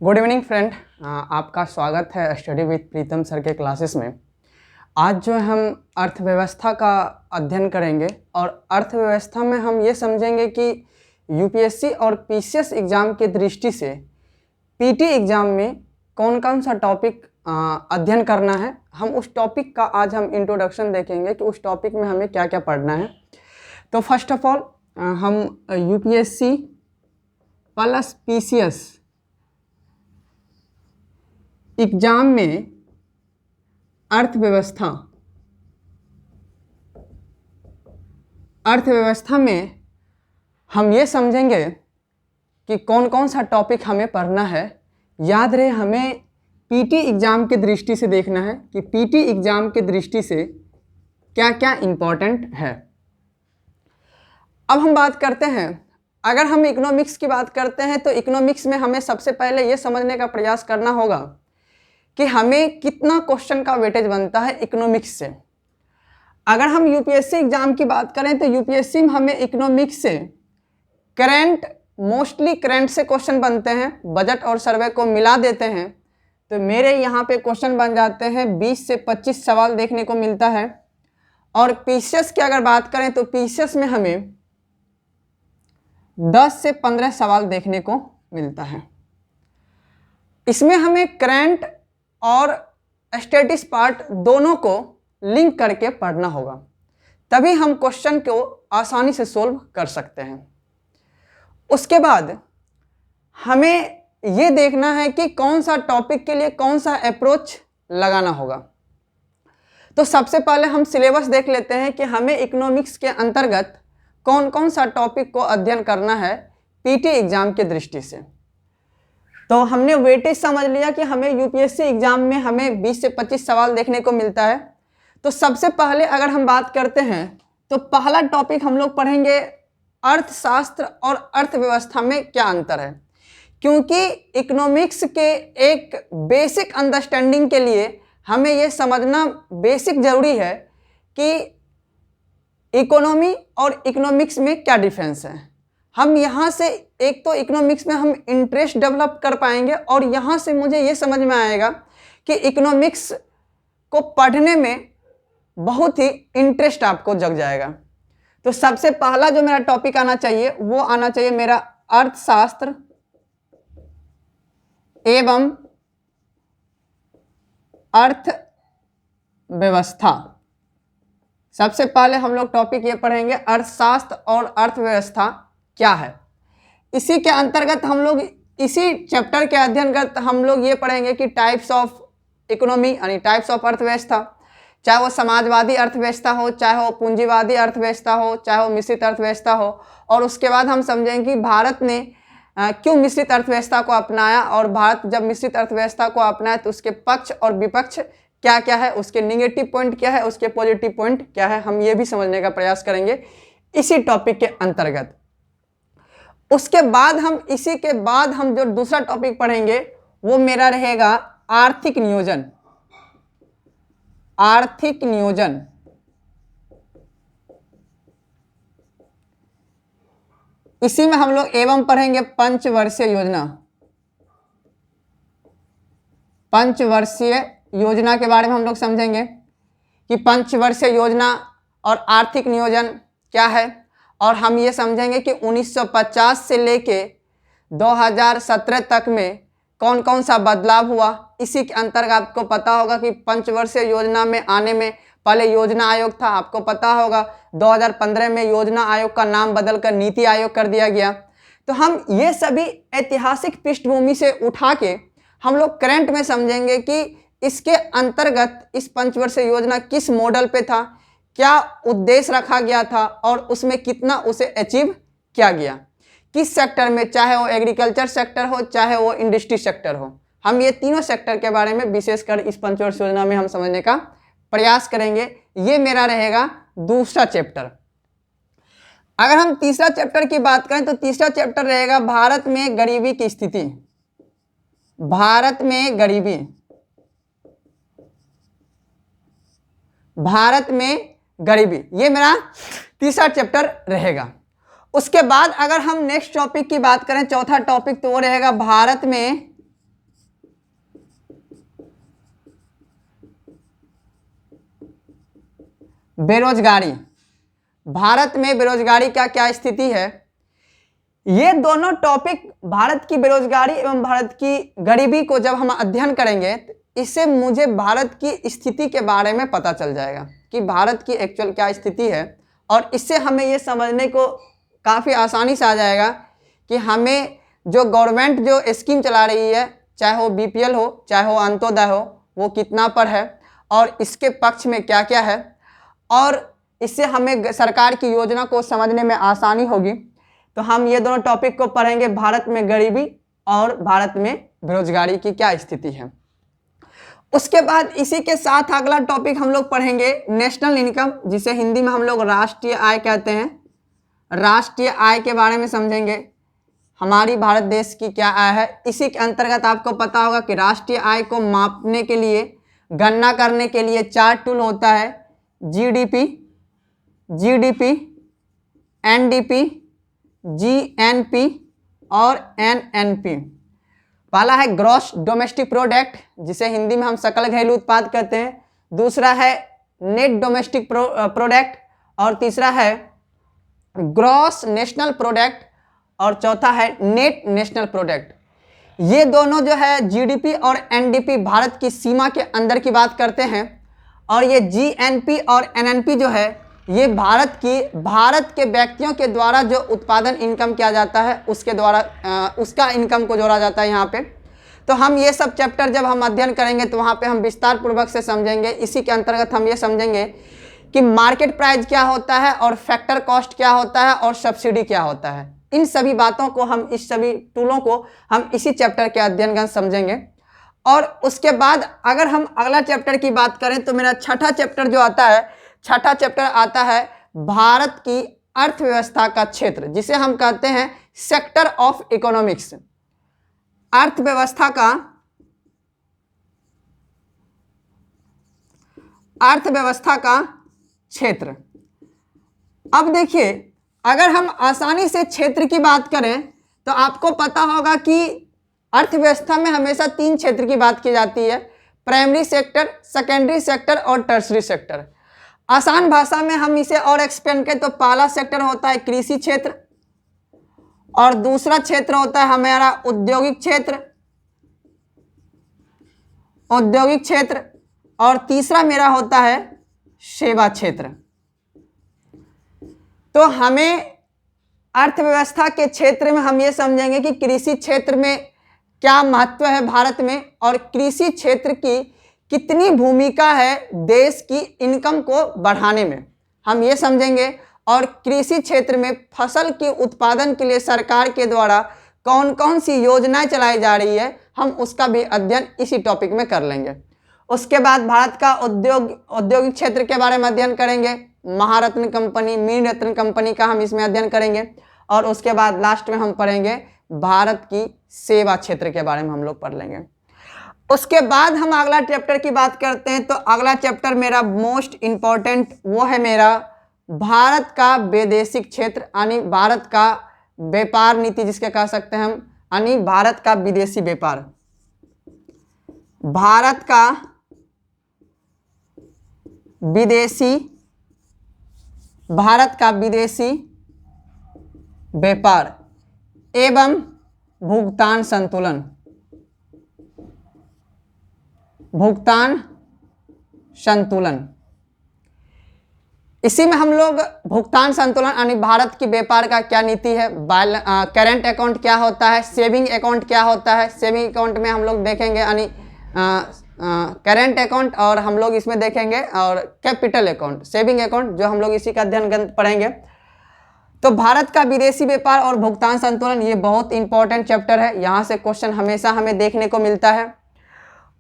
Good evening friend, आपका स्वागत है स्टडी विद प्रीतम सर के क्लासेस में। आज जो हम अर्थव्यवस्था का अध्ययन करेंगे और अर्थव्यवस्था में हम ये समझेंगे कि यूपीएससी और पीसीएस एग्ज़ाम के दृष्टि से पीटी एग्ज़ाम में कौन कौन सा टॉपिक अध्ययन करना है। हम उस टॉपिक का आज हम इंट्रोडक्शन देखेंगे कि उस टॉपिक में हमें क्या क्या पढ़ना है। तो फर्स्ट ऑफ ऑल हम यूपीएससी प्लस पीसीएस एग्जाम में अर्थव्यवस्था में हम ये समझेंगे कि कौन कौन सा टॉपिक हमें पढ़ना है। याद रहे, हमें पीटी एग्ज़ाम के दृष्टि से देखना है कि पीटी एग्ज़ाम के दृष्टि से क्या क्या इम्पोर्टेंट है। अब हम बात करते हैं, अगर हम इकोनॉमिक्स की बात करते हैं तो इकोनॉमिक्स में हमें सबसे पहले ये समझने का प्रयास करना होगा कि हमें कितना क्वेश्चन का वेटेज बनता है इकोनॉमिक्स से। अगर हम यूपीएससी एग्ज़ाम की बात करें तो यूपीएससी में हमें इकोनॉमिक्स से मोस्टली करंट से क्वेश्चन बनते हैं। बजट और सर्वे को मिला देते हैं तो मेरे यहाँ पे क्वेश्चन बन जाते हैं 20 से 25 सवाल देखने को मिलता है। और पीसीएस की अगर बात करें तो पीसीएस में हमें 10 से 15 सवाल देखने को मिलता है। इसमें हमें करंट और स्टैटिस पार्ट दोनों को लिंक करके पढ़ना होगा, तभी हम क्वेश्चन को आसानी से सोल्व कर सकते हैं। उसके बाद हमें ये देखना है कि कौन सा टॉपिक के लिए कौन सा अप्रोच लगाना होगा। तो सबसे पहले हम सिलेबस देख लेते हैं कि हमें इकोनॉमिक्स के अंतर्गत कौन कौन सा टॉपिक को अध्ययन करना है पीटी एग्ज़ाम के दृष्टि से। तो हमने वेटेज समझ लिया कि हमें यूपीएससी एग्ज़ाम में हमें 20 से 25 सवाल देखने को मिलता है। तो सबसे पहले अगर हम बात करते हैं तो पहला टॉपिक हम लोग पढ़ेंगे अर्थशास्त्र और अर्थव्यवस्था में क्या अंतर है। क्योंकि इकोनॉमिक्स के एक बेसिक अंडरस्टैंडिंग के लिए हमें ये समझना बेसिक ज़रूरी है कि इकोनॉमी और इकोनॉमिक्स में क्या डिफरेंस है। हम यहाँ से एक तो इकोनॉमिक्स में हम इंटरेस्ट डेवलप कर पाएंगे और यहाँ से मुझे ये समझ में आएगा कि इकोनॉमिक्स को पढ़ने में बहुत ही इंटरेस्ट आपको जग जाएगा। तो सबसे पहला जो मेरा टॉपिक आना चाहिए वो आना चाहिए मेरा अर्थशास्त्र एवं अर्थव्यवस्था। सबसे पहले हम लोग टॉपिक ये पढ़ेंगे अर्थशास्त्र और अर्थव्यवस्था क्या है। इसी के अंतर्गत हम लोग इसी चैप्टर के अध्ययन कर हम लोग ये पढ़ेंगे कि टाइप्स ऑफ इकोनॉमी यानी टाइप्स ऑफ अर्थव्यवस्था, चाहे वो समाजवादी अर्थव्यवस्था हो, चाहे वो पूंजीवादी अर्थव्यवस्था हो, चाहे वो मिश्रित अर्थव्यवस्था हो। और उसके बाद हम समझेंगे कि भारत ने क्यों मिश्रित अर्थव्यवस्था को अपनाया और भारत जब मिश्रित अर्थव्यवस्था को अपनाया तो उसके पक्ष और विपक्ष क्या क्या है, उसके निगेटिव पॉइंट क्या है, उसके पॉजिटिव पॉइंट क्या है, हम ये भी समझने का प्रयास करेंगे इसी टॉपिक के अंतर्गत। उसके बाद इसी के बाद हम जो दूसरा टॉपिक पढ़ेंगे वो मेरा रहेगा आर्थिक नियोजन। आर्थिक नियोजन इसी में हम लोग एवं पढ़ेंगे पंचवर्षीय योजना। पंचवर्षीय योजना के बारे में हम लोग समझेंगे कि पंचवर्षीय योजना और आर्थिक नियोजन क्या है। और हम ये समझेंगे कि 1950 से लेके 2017 तक में कौन कौन सा बदलाव हुआ। इसी के अंतर्गत आपको पता होगा कि पंचवर्षीय योजना में आने में पहले योजना आयोग था, आपको पता होगा 2015 में योजना आयोग का नाम बदलकर नीति आयोग कर दिया गया। तो हम ये सभी ऐतिहासिक पृष्ठभूमि से उठा के हम लोग करंट में समझेंगे कि इसके अंतर्गत इस पंचवर्षीय योजना किस मॉडल पे था, क्या उद्देश्य रखा गया था और उसमें कितना उसे अचीव किया गया, किस सेक्टर में, चाहे वो एग्रीकल्चर सेक्टर हो चाहे वो इंडस्ट्री सेक्टर हो। हम ये तीनों सेक्टर के बारे में विशेषकर इस पंचवर्षीय योजना में हम समझने का प्रयास करेंगे। ये मेरा रहेगा दूसरा चैप्टर। अगर हम तीसरा चैप्टर की बात करें तो तीसरा चैप्टर रहेगा भारत में गरीबी की स्थिति। भारत में गरीबी, भारत में गरीबी, ये मेरा तीसरा चैप्टर रहेगा। उसके बाद अगर हम नेक्स्ट टॉपिक की बात करें, चौथा टॉपिक, तो वो रहेगा भारत में बेरोजगारी, भारत में बेरोजगारी का क्या स्थिति है। ये दोनों टॉपिक भारत की बेरोजगारी एवं भारत की गरीबी को जब हम अध्ययन करेंगे इससे मुझे भारत की स्थिति के बारे में पता चल जाएगा कि भारत की एक्चुअल क्या स्थिति है, और इससे हमें ये समझने को काफ़ी आसानी से आ जाएगा कि हमें जो गवर्नमेंट जो स्कीम चला रही है, चाहे वो बीपीएल हो चाहे वो अंत्योदय हो, वो कितना पर है और इसके पक्ष में क्या क्या है, और इससे हमें सरकार की योजना को समझने में आसानी होगी। तो हम ये दोनों टॉपिक को पढ़ेंगे, भारत में गरीबी और भारत में बेरोजगारी की क्या स्थिति है। उसके बाद इसी के साथ अगला टॉपिक हम लोग पढ़ेंगे नेशनल इनकम, जिसे हिंदी में हम लोग राष्ट्रीय आय कहते हैं। राष्ट्रीय आय के बारे में समझेंगे, हमारी भारत देश की क्या आय है। इसी के अंतर्गत आपको पता होगा कि राष्ट्रीय आय को मापने के लिए, गणना करने के लिए 4 टूल होता है, जीडीपी, एनडीपी, जीएनपी और एनएनपी। पहला है ग्रॉस डोमेस्टिक प्रोडक्ट, जिसे हिंदी में हम सकल घरेलू उत्पाद कहते हैं। दूसरा है नेट डोमेस्टिक प्रोडक्ट, और तीसरा है ग्रॉस नेशनल प्रोडक्ट, और चौथा है नेट नेशनल प्रोडक्ट। ये दोनों जो है जीडीपी और एनडीपी भारत की सीमा के अंदर की बात करते हैं, और ये जीएनपी और एनएनपी जो है ये भारत के व्यक्तियों के द्वारा जो उत्पादन इनकम किया जाता है उसके द्वारा उसका इनकम को जोड़ा जाता है यहाँ पे। तो हम ये सब चैप्टर जब हम अध्ययन करेंगे तो वहाँ पे हम विस्तार पूर्वक से समझेंगे। इसी के अंतर्गत हम ये समझेंगे कि मार्केट प्राइस क्या होता है और फैक्टर कॉस्ट क्या होता है और सब्सिडी क्या होता है। इन सभी बातों को हम, इस सभी टूलों को हम इसी चैप्टर के अध्ययन का समझेंगे। और उसके बाद अगर हम अगला चैप्टर की बात करें तो मेरा छठा चैप्टर जो आता है, छठा चैप्टर आता है भारत की अर्थव्यवस्था का क्षेत्र, जिसे हम कहते हैं सेक्टर ऑफ इकोनॉमिक्स। अर्थव्यवस्था का क्षेत्र। अब देखिए, अगर हम आसानी से क्षेत्र की बात करें तो आपको पता होगा कि अर्थव्यवस्था में हमेशा 3 क्षेत्र की बात की जाती है, प्राइमरी सेक्टर, सेकेंडरी सेक्टर और टर्सरी सेक्टर। आसान भाषा में हम इसे और एक्सप्लेन करें तो पहला सेक्टर होता है कृषि क्षेत्र, और दूसरा क्षेत्र होता है हमारा औद्योगिक क्षेत्र, और तीसरा मेरा होता है सेवा क्षेत्र। तो हमें अर्थव्यवस्था के क्षेत्र में हम ये समझेंगे कि कृषि क्षेत्र में क्या महत्व है भारत में, और कृषि क्षेत्र की कितनी भूमिका है देश की इनकम को बढ़ाने में, हम ये समझेंगे। और कृषि क्षेत्र में फसल के उत्पादन के लिए सरकार के द्वारा कौन कौन सी योजनाएं चलाई जा रही है, हम उसका भी अध्ययन इसी टॉपिक में कर लेंगे। उसके बाद भारत का औद्योगिक क्षेत्र के बारे में अध्ययन करेंगे, महारत्न कंपनी, मिनी रत्न कंपनी का हम इसमें अध्ययन करेंगे। और उसके बाद लास्ट में हम पढ़ेंगे भारत की सेवा क्षेत्र के बारे में हम लोग पढ़ लेंगे। उसके बाद हम अगला चैप्टर की बात करते हैं तो अगला चैप्टर मेरा मोस्ट इम्पॉर्टेंट वो है मेरा भारत का वैदेशिक क्षेत्र, यानी भारत का व्यापार नीति जिसके कह सकते हैं हम, यानी भारत का विदेशी व्यापार। भारत का विदेशी व्यापार एवं भुगतान संतुलन। इसी में हम लोग भुगतान संतुलन यानी भारत की व्यापार का क्या नीति है, करेंट अकाउंट क्या होता है, सेविंग अकाउंट क्या होता है। सेविंग अकाउंट में हम लोग देखेंगे यानी करेंट अकाउंट, और हम लोग इसमें देखेंगे और कैपिटल अकाउंट, सेविंग अकाउंट, जो हम लोग इसी का अध्ययन पढ़ेंगे। तो भारत का विदेशी व्यापार और भुगतान संतुलन ये बहुत इंपॉर्टेंट चैप्टर है, यहाँ से क्वेश्चन हमेशा हमें देखने को मिलता है।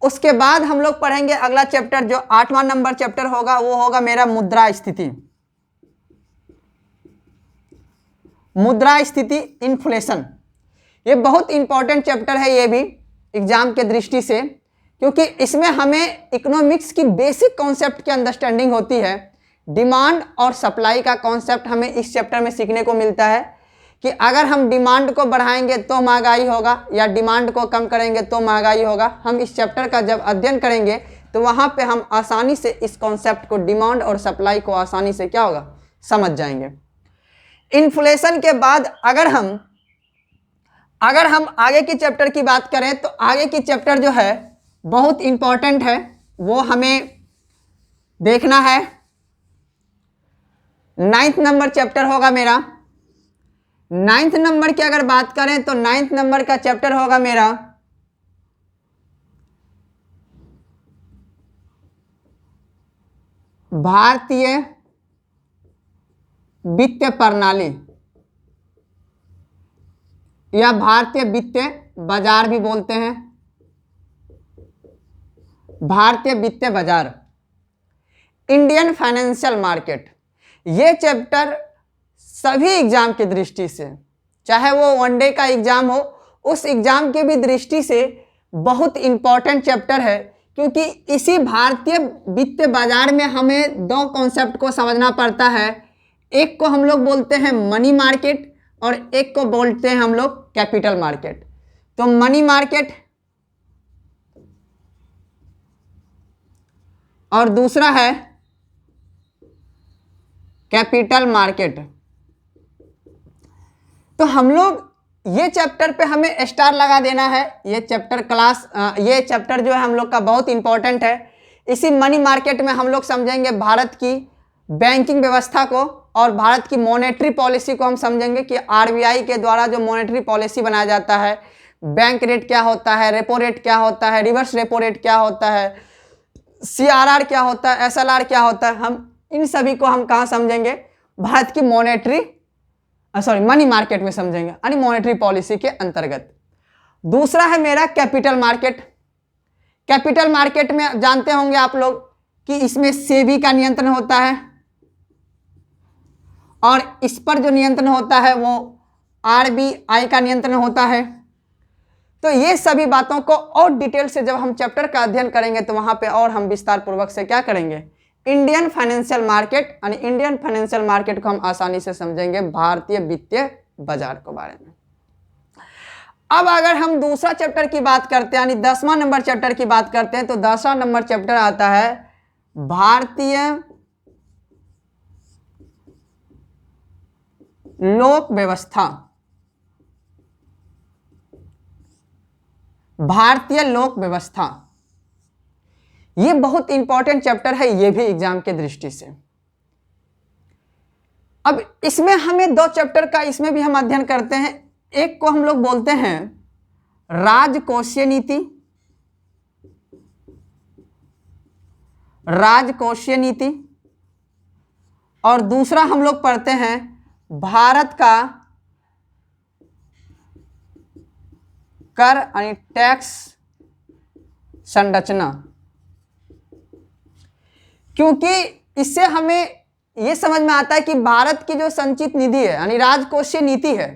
उसके बाद हम लोग पढ़ेंगे अगला चैप्टर जो 8वां नंबर चैप्टर होगा, वो होगा मेरा मुद्रा स्थिति इन्फ्लेशन। ये बहुत इंपॉर्टेंट चैप्टर है, ये भी एग्जाम के दृष्टि से, क्योंकि इसमें हमें इकोनॉमिक्स की बेसिक कॉन्सेप्ट की अंडरस्टैंडिंग होती है। डिमांड और सप्लाई का कॉन्सेप्ट हमें इस चैप्टर में सीखने को मिलता है कि अगर हम डिमांड को बढ़ाएंगे तो महंगाई होगा, या डिमांड को कम करेंगे तो महंगाई होगा। हम इस चैप्टर का जब अध्ययन करेंगे तो वहाँ पे हम आसानी से इस कॉन्सेप्ट को, डिमांड और सप्लाई को आसानी से क्या होगा, समझ जाएंगे। इन्फ्लेशन के बाद अगर हम आगे की चैप्टर की बात करें तो आगे की चैप्टर जो है बहुत इंपॉर्टेंट है, वो हमें देखना है। 9th नंबर चैप्टर होगा मेरा। 9th नंबर की अगर बात करें तो 9th नंबर का चैप्टर होगा मेरा भारतीय वित्तीय प्रणाली या भारतीय वित्तीय बाजार भी बोलते हैं, भारतीय वित्तीय बाजार, इंडियन फाइनेंशियल मार्केट। ये चैप्टर सभी एग्जाम की दृष्टि से, चाहे वो वनडे का एग्जाम हो, उस एग्जाम की भी दृष्टि से बहुत इंपॉर्टेंट चैप्टर है, क्योंकि इसी भारतीय वित्तीय बाजार में हमें दो कॉन्सेप्ट को समझना पड़ता है। एक को हम लोग बोलते हैं मनी मार्केट और एक को बोलते हैं हम लोग कैपिटल मार्केट। तो मनी मार्केट और दूसरा है कैपिटल मार्केट। तो हम लोग ये चैप्टर पे हमें स्टार लगा देना है। ये चैप्टर जो है हम लोग का बहुत इंपॉर्टेंट है। इसी मनी मार्केट में हम लोग समझेंगे भारत की बैंकिंग व्यवस्था को और भारत की मॉनेटरी पॉलिसी को हम समझेंगे कि आरबीआई के द्वारा जो मॉनेटरी पॉलिसी बनाया जाता है, बैंक रेट क्या होता है, रेपो रेट क्या होता है, रिवर्स रेपो रेट क्या होता है, सीआरआर क्या होता है, एसएलआर क्या होता है, हम इन सभी को हम कहाँ समझेंगे, भारत की मनी मार्केट में समझेंगे, यानी मॉनेटरी पॉलिसी के अंतर्गत। दूसरा है मेरा कैपिटल मार्केट। कैपिटल मार्केट में जानते होंगे आप लोग कि इसमें सेबी का नियंत्रण होता है और इस पर जो नियंत्रण होता है वो आरबीआई का नियंत्रण होता है। तो ये सभी बातों को और डिटेल से जब हम चैप्टर का अध्ययन करेंगे तो वहां पे और हम विस्तार पूर्वक से क्या करेंगे, इंडियन फाइनेंशियल मार्केट, यानी इंडियन फाइनेंशियल मार्केट को हम आसानी से समझेंगे, भारतीय वित्तीय बाजार के बारे में। अब अगर हम दूसरा चैप्टर की बात करते हैं, यानी 10वां नंबर चैप्टर की बात करते हैं, तो 10वां नंबर चैप्टर आता है भारतीय लोक व्यवस्था। भारतीय लोक व्यवस्था ये बहुत इंपॉर्टेंट चैप्टर है, ये भी एग्जाम के दृष्टि से। अब इसमें हमें दो चैप्टर का इसमें भी हम अध्ययन करते हैं। एक को हम लोग बोलते हैं राजकोषीय नीति, राजकोषीय नीति, और दूसरा हम लोग पढ़ते हैं भारत का कर यानी टैक्स संरचना। क्योंकि इससे हमें यह समझ में आता है कि भारत की जो संचित निधि है यानी राजकोषीय नीति है,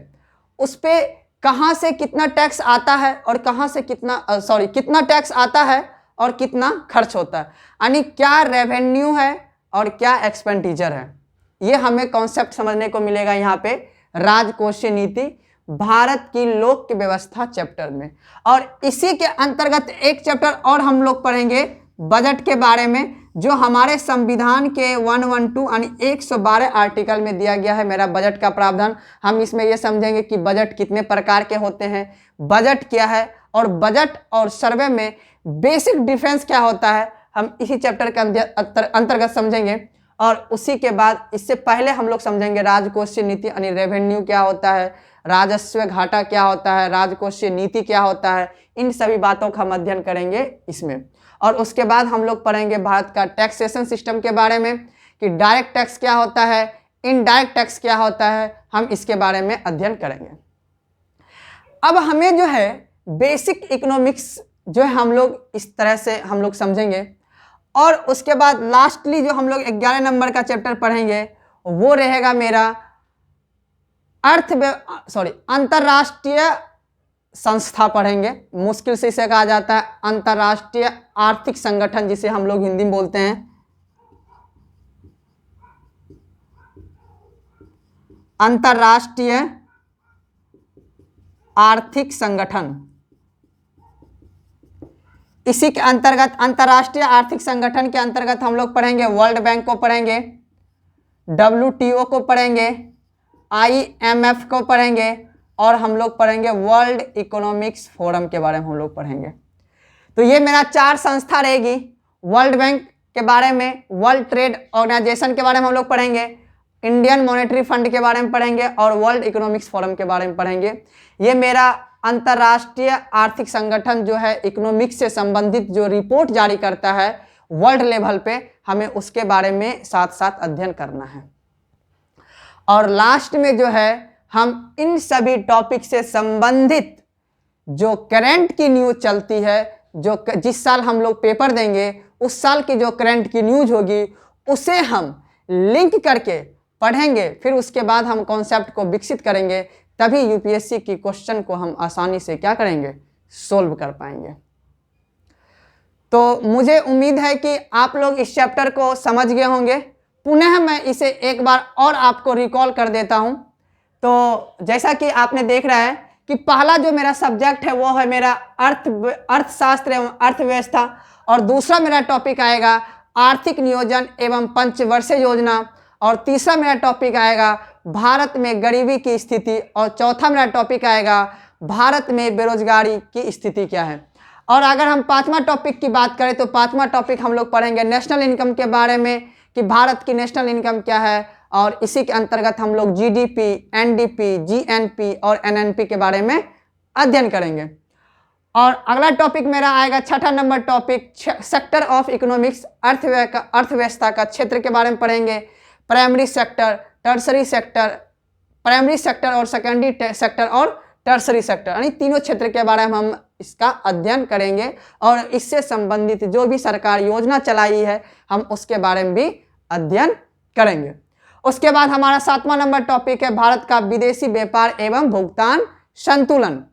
उस पे कहां से कितना टैक्स आता है और कहां से कितना टैक्स आता है और कितना खर्च होता है, यानी क्या रेवेन्यू है और क्या एक्सपेंडिचर है। ये हमें कॉन्सेप्ट समझने को मिलेगा यहाँ पे राजकोषीय नीति भारत की लोक व्यवस्था चैप्टर में। और इसी के अंतर्गत एक चैप्टर और हम लोग पढ़ेंगे बजट के बारे में, जो हमारे संविधान के 112 यानी 112 आर्टिकल में दिया गया है मेरा बजट का प्रावधान। हम इसमें यह समझेंगे कि बजट कितने प्रकार के होते हैं, बजट क्या है, और बजट और सर्वे में बेसिक डिफरेंस क्या होता है, हम इसी चैप्टर के अंतर्गत समझेंगे। और उसी के बाद इससे पहले हम लोग समझेंगे राजकोषीय नीति यानी रेवेन्यू क्या होता है, राजस्व घाटा क्या होता है, राजकोषीय नीति क्या होता है, इन सभी बातों का हम अध्ययन करेंगे इसमें। और उसके बाद हम लोग पढ़ेंगे भारत का टैक्सेशन सिस्टम के बारे में कि डायरेक्ट टैक्स क्या होता है, इनडायरेक्ट टैक्स क्या होता है, हम इसके बारे में अध्ययन करेंगे। अब हमें जो है बेसिक इकोनॉमिक्स जो है हम लोग इस तरह से हम लोग समझेंगे। और उसके बाद लास्टली जो हम लोग 11 नंबर का चैप्टर पढ़ेंगे वो रहेगा मेरा अंतरराष्ट्रीय संस्था पढ़ेंगे। मुश्किल से इसे कहा जाता है अंतरराष्ट्रीय आर्थिक संगठन, जिसे हम लोग हिंदी में बोलते हैं अंतरराष्ट्रीय आर्थिक संगठन। इसी के अंतर्गत अंतर्राष्ट्रीय आर्थिक संगठन के अंतर्गत हम लोग पढ़ेंगे वर्ल्ड बैंक को पढ़ेंगे, WTO को पढ़ेंगे, IMF को पढ़ेंगे और हम लोग पढ़ेंगे वर्ल्ड इकोनॉमिक्स फोरम के बारे में हम लोग पढ़ेंगे। तो ये मेरा 4 संस्था रहेगी। वर्ल्ड बैंक के बारे में, वर्ल्ड ट्रेड ऑर्गेनाइजेशन के बारे में हम लोग पढ़ेंगे, इंडियन मॉनेटरी फंड के बारे में पढ़ेंगे और वर्ल्ड इकोनॉमिक्स फोरम के बारे में पढ़ेंगे। ये मेरा अंतर्राष्ट्रीय आर्थिक संगठन जो है इकोनॉमिक्स से संबंधित जो रिपोर्ट जारी करता है वर्ल्ड लेवल पे, हमें उसके बारे में साथ साथ अध्ययन करना है। और लास्ट में जो है हम इन सभी टॉपिक से संबंधित जो करंट की न्यूज चलती है, जो जिस साल हम लोग पेपर देंगे उस साल की जो करंट की न्यूज होगी उसे हम लिंक करके पढ़ेंगे। फिर उसके बाद हम कॉन्सेप्ट को विकसित करेंगे, तभी यूपीएससी की क्वेश्चन को हम आसानी से क्या करेंगे, सोल्व कर पाएंगे। तो मुझे उम्मीद है कि आप लोग इस चैप्टर को समझ गए होंगे। पुनः मैं इसे एक बार और आपको रिकॉल कर देता हूं। तो जैसा कि आपने देख रहा है कि पहला जो मेरा सब्जेक्ट है वो है मेरा अर्थशास्त्र एवं अर्थव्यवस्था, और दूसरा मेरा टॉपिक आएगा आर्थिक नियोजन एवं पंचवर्षीय योजना, और तीसरा मेरा टॉपिक आएगा भारत में गरीबी की स्थिति, और चौथा मेरा टॉपिक आएगा भारत में बेरोजगारी की स्थिति क्या है। और अगर हम पांचवा टॉपिक की बात करें तो पांचवा टॉपिक हम लोग पढ़ेंगे नेशनल इनकम के बारे में कि भारत की नेशनल इनकम क्या है, और इसी के अंतर्गत हम लोग जीडीपी, एनडीपी, जीएनपी और एनएनपी के बारे में अध्ययन करेंगे। और अगला टॉपिक मेरा आएगा छठा number topic sector of economics, अर्थव्यवस्था का क्षेत्र के बारे में पढ़ेंगे। Primary sector, tertiary sector, primary sector और सेकेंडरी सेक्टर और टर्सरी सेक्टर, यानी तीनों क्षेत्र के बारे में हम इसका अध्ययन करेंगे और इससे संबंधित जो भी सरकार योजना चलाई है हम उसके बारे में भी अध्ययन करेंगे। उसके बाद हमारा 7वां नंबर टॉपिक है भारत का विदेशी व्यापार एवं भुगतान संतुलन।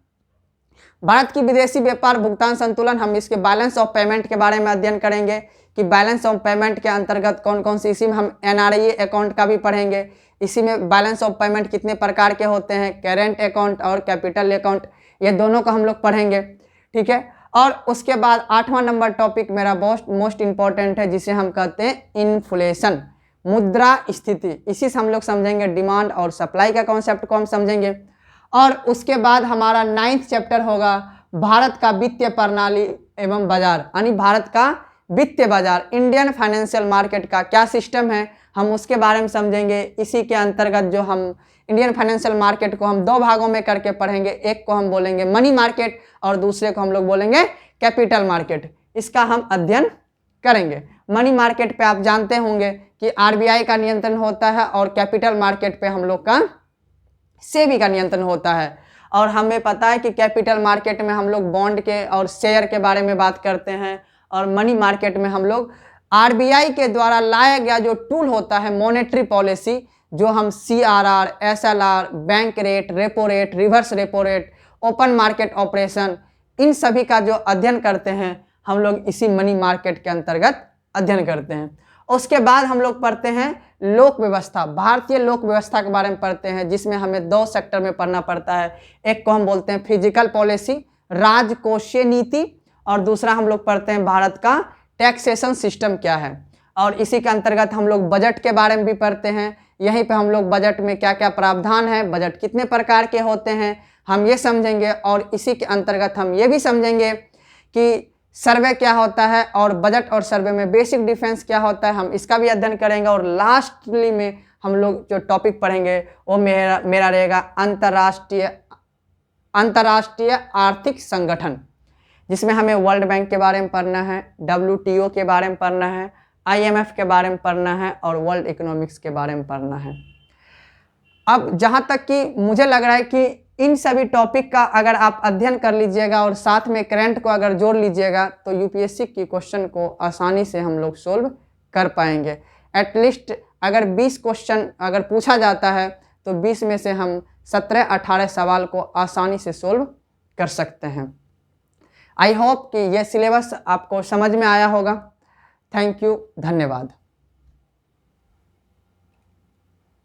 भारत की विदेशी व्यापार भुगतान संतुलन, हम इसके बैलेंस ऑफ पेमेंट के बारे में अध्ययन करेंगे कि बैलेंस ऑफ पेमेंट के अंतर्गत कौन कौन सी, इसी में हम एनआरए अकाउंट का भी पढ़ेंगे। इसी में बैलेंस ऑफ पेमेंट कितने प्रकार के होते हैं, करेंट अकाउंट और कैपिटल अकाउंट, ये दोनों को हम लोग पढ़ेंगे, ठीक है। और उसके बाद 8वां नंबर टॉपिक मेरा मोस्ट इंपॉर्टेंट है जिसे हम कहते हैं इन्फ्लेशन, मुद्रा स्थिति। इसी से हम लोग समझेंगे डिमांड और सप्लाई का कॉन्सेप्ट को हम समझेंगे। और उसके बाद हमारा 9th चैप्टर होगा भारत का वित्तीय प्रणाली एवं बाजार, यानी भारत का वित्तीय बाजार, इंडियन फाइनेंशियल मार्केट का क्या सिस्टम है हम उसके बारे में समझेंगे। इसी के अंतर्गत जो हम इंडियन फाइनेंशियल मार्केट को हम 2 भागों में करके पढ़ेंगे, एक को हम बोलेंगे मनी मार्केट और दूसरे को हम लोग बोलेंगे कैपिटल मार्केट। इसका हम अध्ययन करेंगे। मनी मार्केट पे आप जानते होंगे कि आरबीआई का नियंत्रण होता है और कैपिटल मार्केट पे हम लोग का सेबी का नियंत्रण होता है। और हमें पता है कि कैपिटल मार्केट में हम लोग बॉन्ड के और शेयर के बारे में बात करते हैं, और मनी मार्केट में हम लोग आरबीआई के द्वारा लाया गया जो टूल होता है मॉनेटरी पॉलिसी, जो हम CRR, SLR, bank rate, repo rate, reverse repo rate, open market operation, इन सभी का जो अध्ययन करते हैं हम लोग इसी मनी मार्केट के अंतर्गत अध्ययन करते हैं। उसके बाद हम लोग पढ़ते हैं लोक व्यवस्था, भारतीय लोक व्यवस्था के बारे में पढ़ते हैं, जिसमें हमें 2 सेक्टर में पढ़ना पड़ता है। एक को हम बोलते हैं फिजिकल पॉलिसी, राजकोषीय नीति, और दूसरा हम लोग पढ़ते हैं भारत का टैक्सेशन सिस्टम क्या है। और इसी के अंतर्गत हम लोग बजट के बारे में भी पढ़ते हैं। यहीं पे हम लोग बजट में क्या क्या प्रावधान है, बजट कितने प्रकार के होते हैं हम ये समझेंगे। और इसी के अंतर्गत हम ये भी समझेंगे कि सर्वे क्या होता है और बजट और सर्वे में बेसिक डिफरेंस क्या होता है, हम इसका भी अध्ययन करेंगे। और लास्टली में हम लोग जो टॉपिक पढ़ेंगे वो मेरा रहेगा अंतर्राष्ट्रीय आर्थिक संगठन, जिसमें हमें वर्ल्ड बैंक के बारे में पढ़ना है, WTO के बारे में पढ़ना है, IMF के बारे में पढ़ना है और वर्ल्ड इकोनॉमिक्स के बारे में पढ़ना है। अब जहाँ तक कि मुझे लग रहा है कि इन सभी टॉपिक का अगर आप अध्ययन कर लीजिएगा और साथ में करंट को अगर जोड़ लीजिएगा तो यूपीएससी की क्वेश्चन को आसानी से हम लोग सोल्व कर पाएंगे। एटलीस्ट अगर 20 क्वेश्चन अगर पूछा जाता है तो 20 में से हम 17-18 सवाल को आसानी से सोल्व कर सकते हैं। आई होप कि यह सिलेबस आपको समझ में आया होगा। थैंक यू, धन्यवाद।